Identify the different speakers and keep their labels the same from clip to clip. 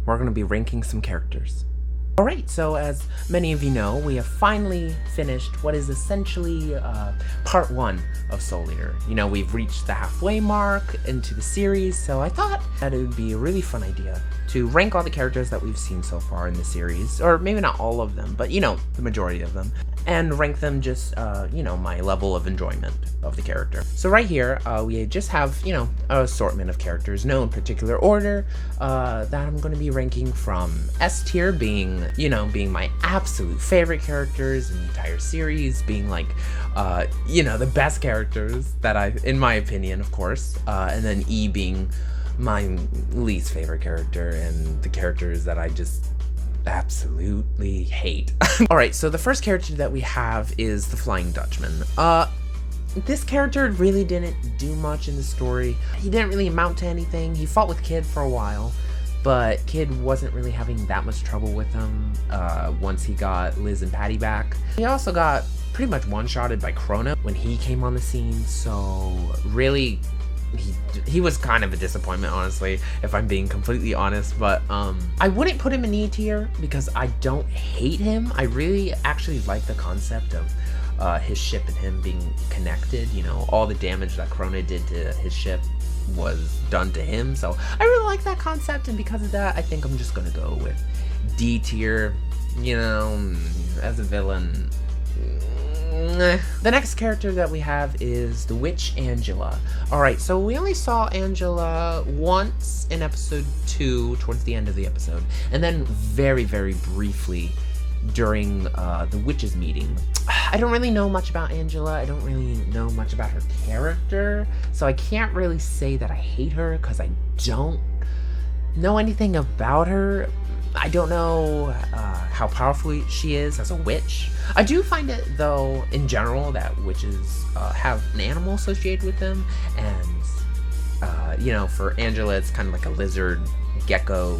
Speaker 1: we're going to be ranking some characters. Alright, so as many of you know, we have finally finished what is essentially part 1 of Soul Eater. You know, we've reached the halfway mark into the series, so I thought that it would be a really fun idea to rank all the characters that we've seen so far in the series, or maybe not all of them, but you know, the majority of them, and rank them just, you know, my level of enjoyment of the character. So right here, we just have, you know, an assortment of characters, no in particular order, that I'm going to be ranking from S tier being, you know, being my absolute favorite characters in the entire series, being like, you know, the best characters that in my opinion, of course, and then E being my least favorite character and the characters that I just absolutely hate. Alright, so the first character that we have is the Flying Dutchman. This character really didn't do much in the story. He didn't really amount to anything. He fought with Kid for a while, but Kid wasn't really having that much trouble with him once he got Liz and Patty back. He also got pretty much one-shotted by Chrono when he came on the scene, so really he was kind of a disappointment, honestly, if I'm being completely honest, but I wouldn't put him in E tier because I don't hate him. I really actually like the concept of his ship and him being connected. You know, all the damage that Chrono did to his ship was done to him, so I really like that concept, and because of that, I think I'm just gonna go with D tier. You know, as a villain, the next character that we have is the witch Angela. Alright, so we only saw Angela once in episode 2, towards the end of the episode, and then very, very briefly during the witches meeting. I don't really know much about Angela. I don't really know much about her character, so I can't really say that I hate her because I don't know anything about her. I don't know how powerful she is as a witch. I do find it, though, in general, that witches have an animal associated with them, and, you know, for Angela, it's kind of like a lizard, gecko,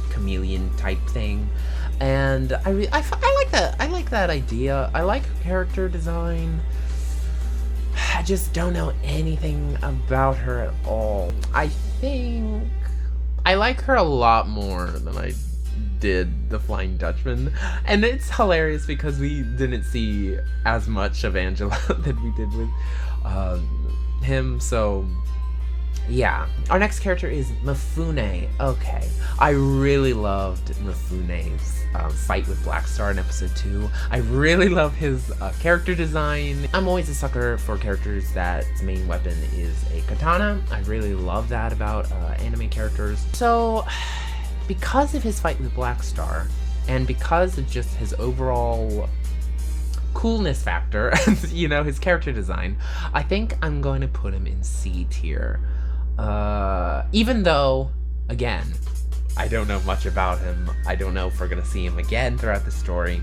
Speaker 1: chameleon type thing, and I like that. I like that idea. I like her character design. I just don't know anything about her at all. I think I like her a lot more than I did the Flying Dutchman, and it's hilarious because we didn't see as much of Angela than we did with him, so yeah. Our next character is Mafune. Okay, I really loved Mafune's fight with Black Star in episode 2. I really love his character design. I'm always a sucker for characters that its main weapon is a katana. I really love that about anime characters. So because of his fight with Black Star, and because of just his overall coolness factor, you know, his character design, I think I'm going to put him in C tier. Even though, again, I don't know much about him. I don't know if we're gonna see him again throughout the story.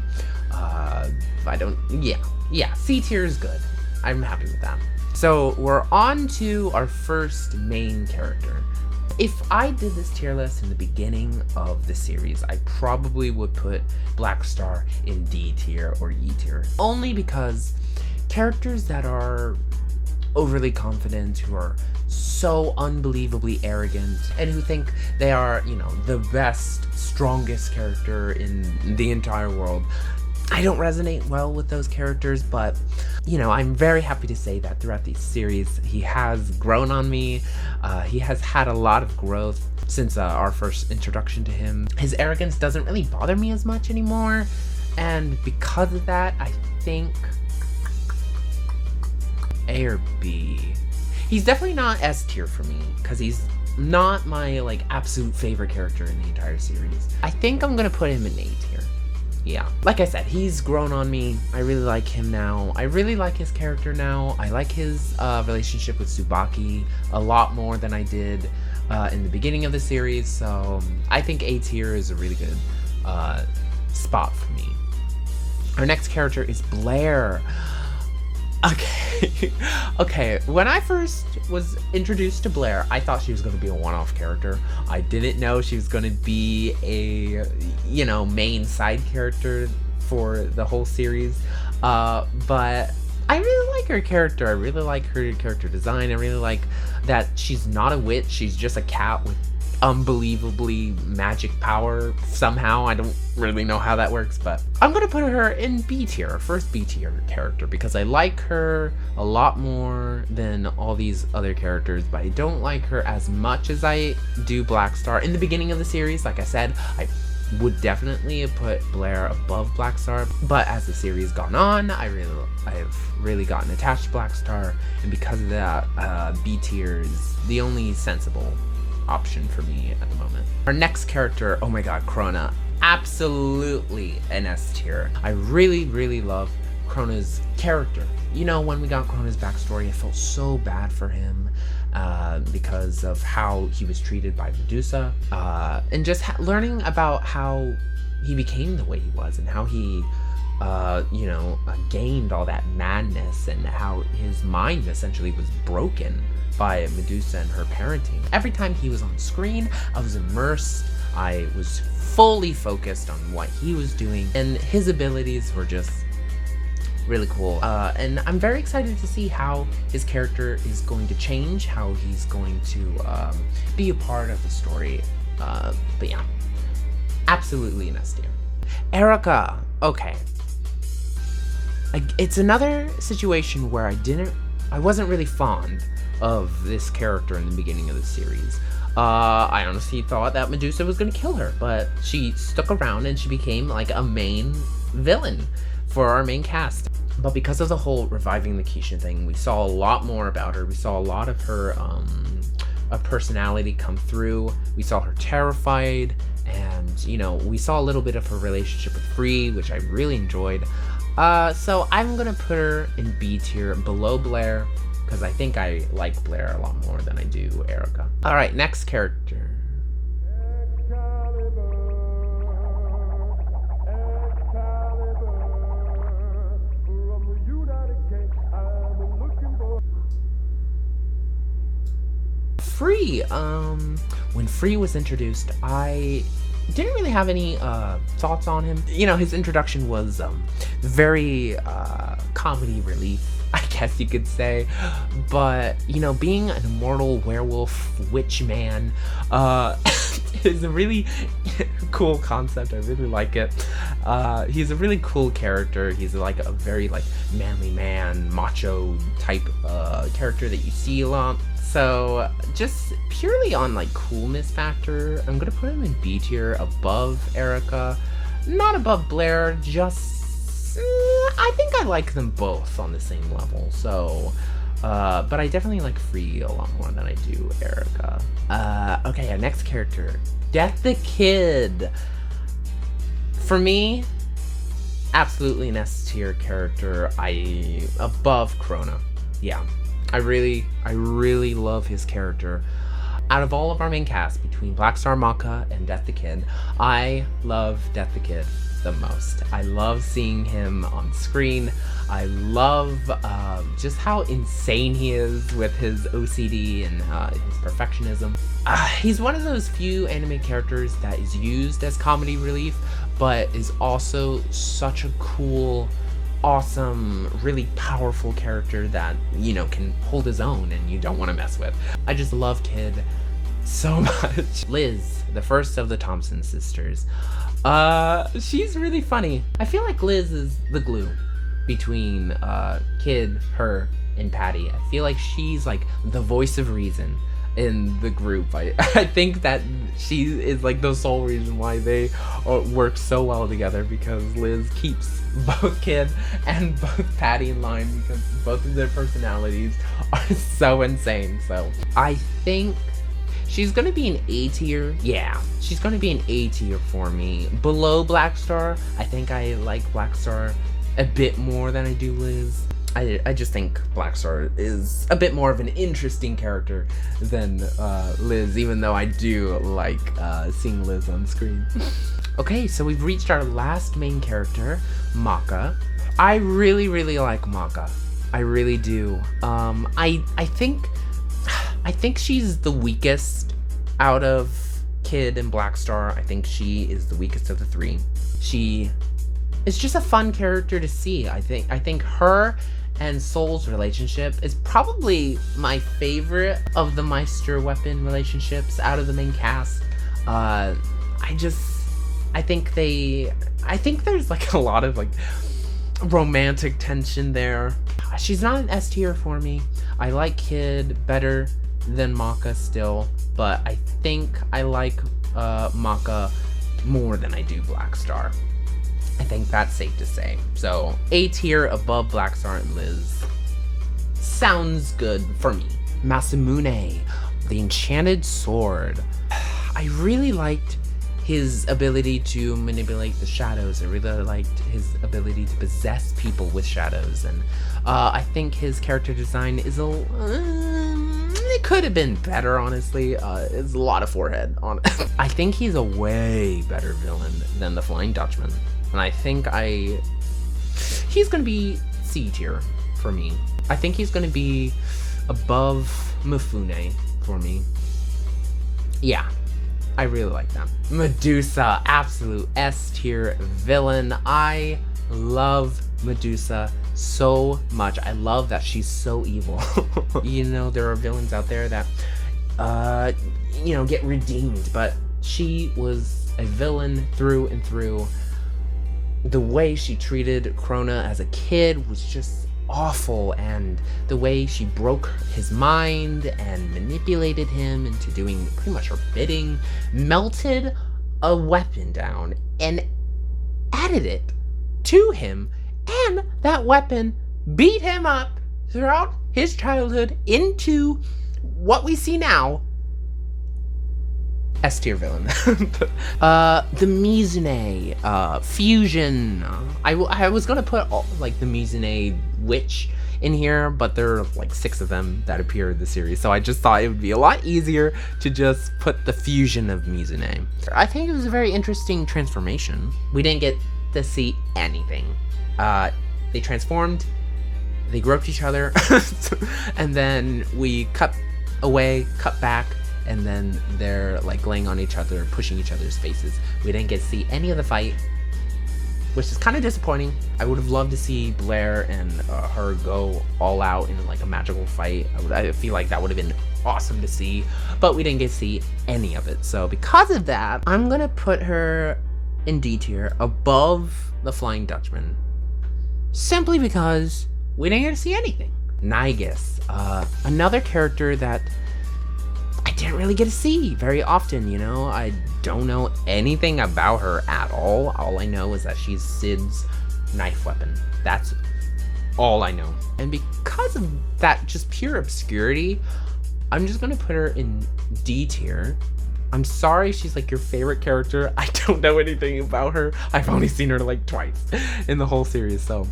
Speaker 1: Yeah, C tier is good. I'm happy with that. So we're on to our first main character. If I did this tier list in the beginning of the series, I probably would put Black Star in D tier or E tier. Only because characters that are overly confident, who are so unbelievably arrogant, and who think they are, you know, the best, strongest character in the entire world, I don't resonate well with those characters, but, you know, I'm very happy to say that throughout the series, he has grown on me. He has had a lot of growth since our first introduction to him. His arrogance doesn't really bother me as much anymore, and because of that, I think A or B. He's definitely not S tier for me, because he's not my, like, absolute favorite character in the entire series. I think I'm gonna put him in A tier. Yeah, like I said, he's grown on me. I really like him now. I really like his character now. I like his relationship with Tsubaki a lot more than I did in the beginning of the series, so I think A tier is a really good spot for me. Our next character is Blair. Okay, when I first was introduced to Blair, I thought she was going to be a one-off character. I didn't know she was going to be a, you know, main side character for the whole series, but I really like her character. I really like her character design. I really like that she's not a witch, she's just a cat with unbelievably magic power somehow. I don't really know how that works, but I'm gonna put her in B tier, first B tier character, because I like her a lot more than all these other characters, but I don't like her as much as I do Blackstar. In the beginning of the series, like I said, I would definitely have put Blair above Blackstar, but as the series gone on, I've really gotten attached to Blackstar, and because of that, B tier is the only sensible option for me at the moment. Our next character, oh my god, 𝓜𝓚, absolutely an S tier. I really love 𝓜𝓚's character. You know, when we got 𝓜𝓚's backstory, I felt so bad for him because of how he was treated by Medusa, and just learning about how he became the way he was, and how he you know, gained all that madness, and how his mind essentially was broken by Medusa and her parenting. Every time he was on screen, I was immersed. I was fully focused on what he was doing, and his abilities were just really cool. And I'm very excited to see how his character is going to change, how he's going to be a part of the story. But yeah, absolutely an S tier. Erica, okay. It's another situation where I wasn't really fond of this character in the beginning of the series. I honestly thought that Medusa was gonna kill her, but she stuck around and she became like a main villain for our main cast. But because of the whole reviving the 𝓜𝓚𝓏 thing, we saw a lot more about her. We saw a lot of her personality come through. We saw her terrified, and you know, we saw a little bit of her relationship with Free, which I really enjoyed. So I'm gonna put her in B tier, below Blair, because I think I like Blair a lot more than I do Erica. Alright, next character. Free. When Free was introduced, I didn't really have any thoughts on him. You know, his introduction was very comedy relief, I guess you could say. But, you know, being an immortal werewolf witch man is a really cool concept. I really like it. He's a really cool character. He's like a very like manly man, macho type character that you see a lot. So just purely on like coolness factor, I'm gonna put him in B tier, above Erica, not above Blair. Just I think I like them both on the same level. So but I definitely like Free a lot more than I do Erica. Okay, our next character, 𝓜𝓔𝓓𝓘𝓐. For me, absolutely an S tier character. Above 𝓜𝓚. Yeah. I really love his character. Out of all of our main cast, between Blackstar, Maka, and 𝓜𝓔𝓘𝓐, I love 𝓜𝓔𝓘𝓐 the most. I love seeing him on screen. I love just how insane he is with his OCD and his perfectionism. He's one of those few anime characters that is used as comedy relief, but is also such a cool, awesome, really powerful character that, you know, can hold his own and you don't want to mess with. I just love Kid so much. Liz, the first of the Thompson sisters. She's really funny. I feel like Liz is the glue between Kid, her, and Patty. I feel like she's like the voice of reason in the group. I think that she is like the sole reason why they work so well together, because Liz keeps both Kid and both Patty in line, because both of their personalities are so insane. So I think she's gonna be an A tier. Yeah, she's gonna be an A tier for me. Below Blackstar. I think I like Blackstar a bit more than I do Liz. I just think Blackstar is a bit more of an interesting character than Liz, even though I do like seeing Liz on screen. Okay, so we've reached our last main character, Maka. I really like Maka. I really do. I think she's the weakest out of Kid and Blackstar. I think she is the weakest of the three. She is just a fun character to see. I think her and Soul's relationship is probably my favorite of the Meister weapon relationships out of the main cast. I think there's like a lot of like romantic tension there. She's not an S tier for me. I like Kid better than Maka still, but I think I like Maka more than I do Black Star. I think that's safe to say. So A tier above Black Star and Liz. Sounds good for me. Mafune, the Enchanted Sword. I really liked his ability to manipulate the shadows. I really liked his ability to possess people with shadows, and I think his character design is it could have been better, honestly. It's a lot of forehead on it. I think he's a way better villain than the Flying Dutchman, and I think he's gonna be C tier for me. I think he's gonna be above Mafune for me. Yeah, I really like them. Medusa, absolute S tier villain. I love Medusa so much. I love that she's so evil. You know, there are villains out there that, you know, get redeemed, but she was a villain through and through. The way she treated 𝓢𝓞𝓒 as a kid was just awful, and the way she broke his mind and manipulated him into doing pretty much her bidding, melted a weapon down and added it to him, and that weapon beat him up throughout his childhood into what we see now. S tier villain. The 𝓜𝓔𝓓𝓘𝓐 fusion. I was gonna put all, like the 𝓜𝓔𝓓 witch in here, but there are like 6 of them that appear in the series, so I just thought it would be a lot easier to just put the fusion of 𝓜𝓔𝓓𝓘𝓐. I think it was a very interesting transformation. We didn't get to see anything. They transformed, they groped each other, and then we cut away, cut back, and then they're like laying on each other, pushing each other's faces. We didn't get to see any of the fight, which is kind of disappointing. I would have loved to see Blair and her go all out in like a magical fight. I feel like that would have been awesome to see, but we didn't get to see any of it. So because of that, I'm gonna put her in D tier above the Flying Dutchman, simply because we didn't get to see anything. 𝓜𝓔𝓓𝓘𝓐, another character that I didn't really get to see very often, you know? I don't know anything about her at all. All I know is that she's Cid's knife weapon. That's all I know. And because of that just pure obscurity, I'm just gonna put her in D tier. I'm sorry she's like your favorite character. I don't know anything about her. I've only seen her like twice in the whole series, so.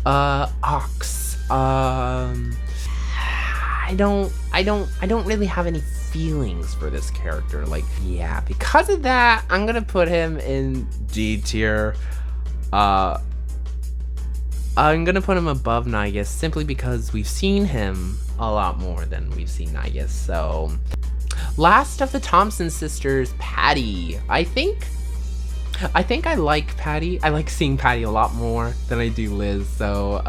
Speaker 1: Ox. I don't really have any feelings for this character. Like, yeah, because of that, I'm gonna put him in D tier. I'm gonna put him above 𝓜𝓔𝓓𝓘𝓐 simply because we've seen him a lot more than we've seen 𝓜𝓔𝓓𝓘𝓐. So, last of the Thompson sisters, Patty. I think I like Patty. I like seeing Patty a lot more than I do Liz. So,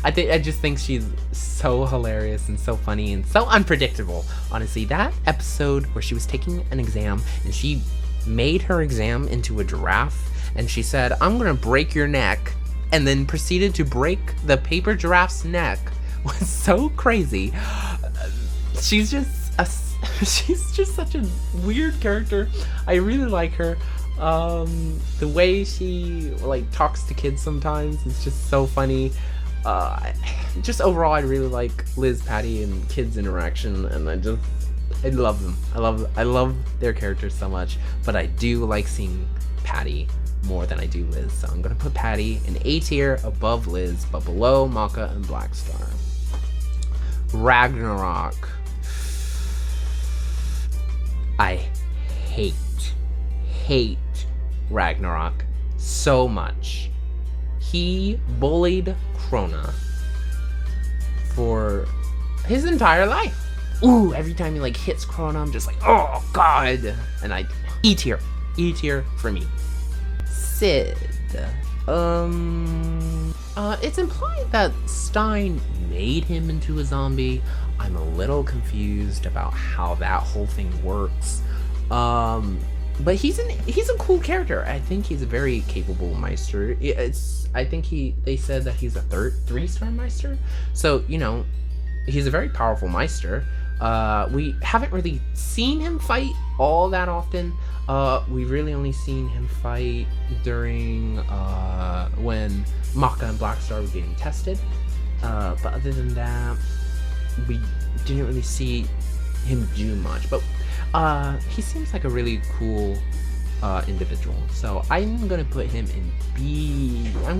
Speaker 1: I just think she's so hilarious and so funny and so unpredictable. Honestly, that episode where she was taking an exam and she made her exam into a giraffe and she said, "I'm gonna break your neck," and then proceeded to break the paper giraffe's neck was so crazy. She's just such a weird character. I really like her. The way she like talks to kids sometimes is just so funny. Just overall, I really like Liz, Patty, and Kid's interaction, and I love them. I love their characters so much, but I do like seeing Patty more than I do Liz, so I'm gonna put Patty in A tier above Liz, but below Maka and Black Star. Ragnarok. I hate Ragnarok so much. He bullied 𝓢𝓞𝓒 for his entire life. Ooh, every time he like hits 𝓢𝓞𝓒, I'm just like, oh god. And E tier for me. Cid. It's implied that Stein made him into a zombie. I'm a little confused about how that whole thing works. But he's a cool character. I think he's a very capable Meister. I think they said that he's a 3-star Meister. So, you know, he's a very powerful Meister. We haven't really seen him fight all that often. We've really only seen him fight during when Maka and Blackstar were getting tested. But other than that, we didn't really see him do much. But he seems like a really cool individual. So I'm gonna put him in B. I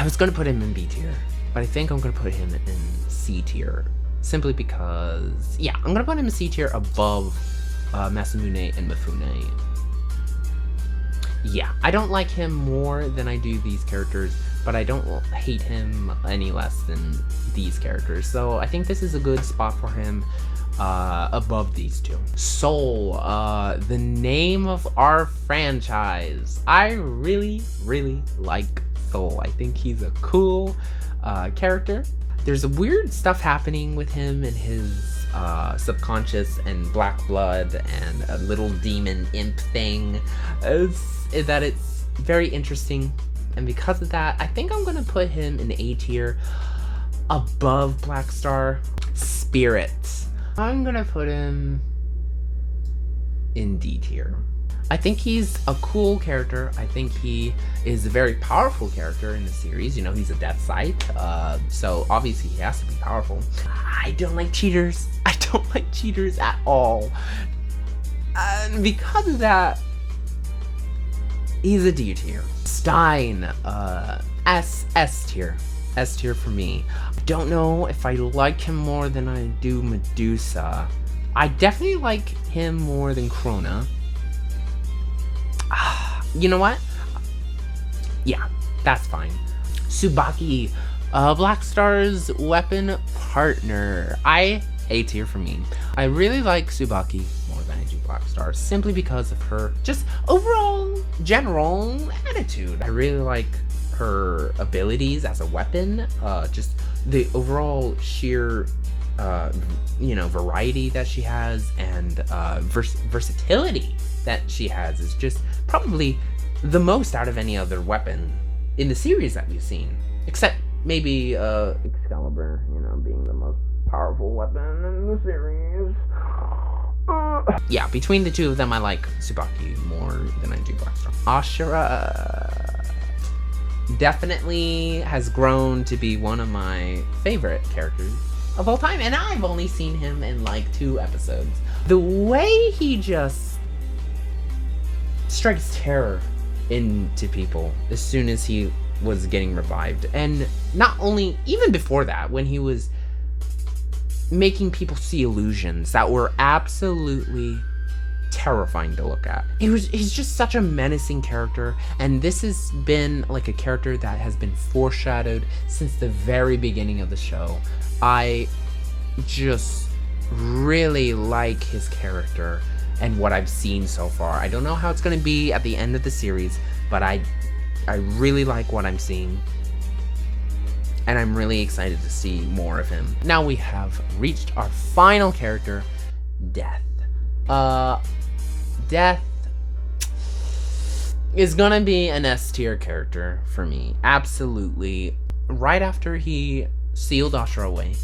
Speaker 1: was gonna put him in B tier, but I think I'm gonna put him in C tier. Simply because, yeah, I'm gonna put him in C tier above Masamune and Mafune. Yeah, I don't like him more than I do these characters, but I don't hate him any less than these characters. So I think this is a good spot for him above these two. Soul, the name of our franchise. I really, really like Soul. I think he's a cool character. There's weird stuff happening with him and his subconscious and black blood and a little demon imp thing. It's very interesting, and because of that, I think I'm gonna put him in A tier above Blackstar. Spirit, I'm gonna put him in D tier. I think he's a cool character. I think he is a very powerful character in the series. You know, he's a death sight, so obviously he has to be powerful. I don't like cheaters. I don't like cheaters at all. And because of that, he's a D tier. Stein, S tier. S tier for me. I don't know if I like him more than I do Medusa. I definitely like him more than 𝓜𝓚. You know what? Yeah, that's fine. Tsubaki, Blackstar's weapon partner. A tier for me. I really like Tsubaki more than I do Blackstar, simply because of her just overall general attitude. I really like her abilities as a weapon, just the overall sheer variety that she has, and versatility that she has is just probably the most out of any other weapon in the series that we've seen, except maybe Excalibur, being the most powerful weapon in the series. Yeah, between the two of them, I like Tsubaki more than I do Blackstar. Asherah definitely has grown to be one of my favorite characters of all time, and I've only seen him in like 2 episodes. The way he just strikes terror into people as soon as he was getting revived, and not only, even before that, when he was making people see illusions that were absolutely terrifying to look at. He's just such a menacing character, and this has been like a character that has been foreshadowed since the very beginning of the show. I just really like his character and what I've seen so far. I don't know how it's going to be at the end of the series, but I really like what I'm seeing, and I'm really excited to see more of him. Now we have reached our final character, Death. Death is gonna be an S tier character for me, absolutely. Right after he sealed Asherah away,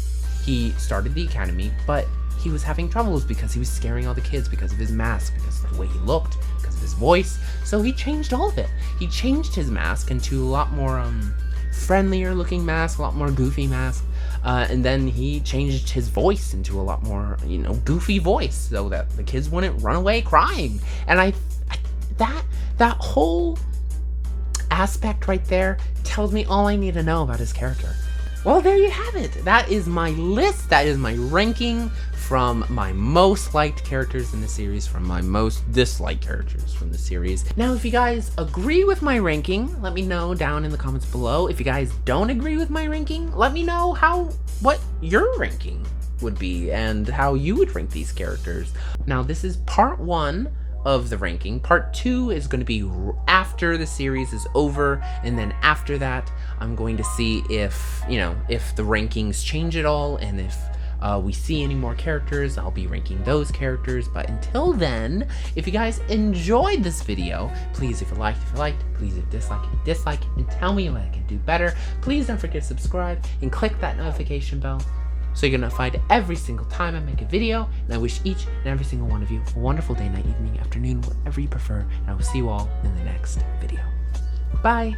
Speaker 1: he started the academy, but he was having troubles because he was scaring all the kids because of his mask, because of the way he looked, because of his voice. So he changed all of it. He changed his mask into a lot more friendlier looking mask, a lot more goofy mask, and then he changed his voice into a lot more, goofy voice, so that the kids wouldn't run away crying. And that whole aspect right there tells me all I need to know about his character. Well, there you have it. That is my list. That is my ranking from my most liked characters in the series, from my most disliked characters from the series. Now, if you guys agree with my ranking, let me know down in the comments below. If you guys don't agree with my ranking, let me know what your ranking would be and how you would rank these characters. Now, this is part 1 of the ranking. Part 2 is going to be after the series is over, and then after that, I'm going to see if, if the rankings change at all, and if we see any more characters, I'll be ranking those characters. But until then, if you guys enjoyed this video, please, if you liked, please, if you dislike, and tell me what I can do better. Please don't forget to subscribe and click that notification bell so you're notified every single time I make a video. And I wish each and every single one of you a wonderful day, night, evening, afternoon, whatever you prefer. And I will see you all in the next video. Bye!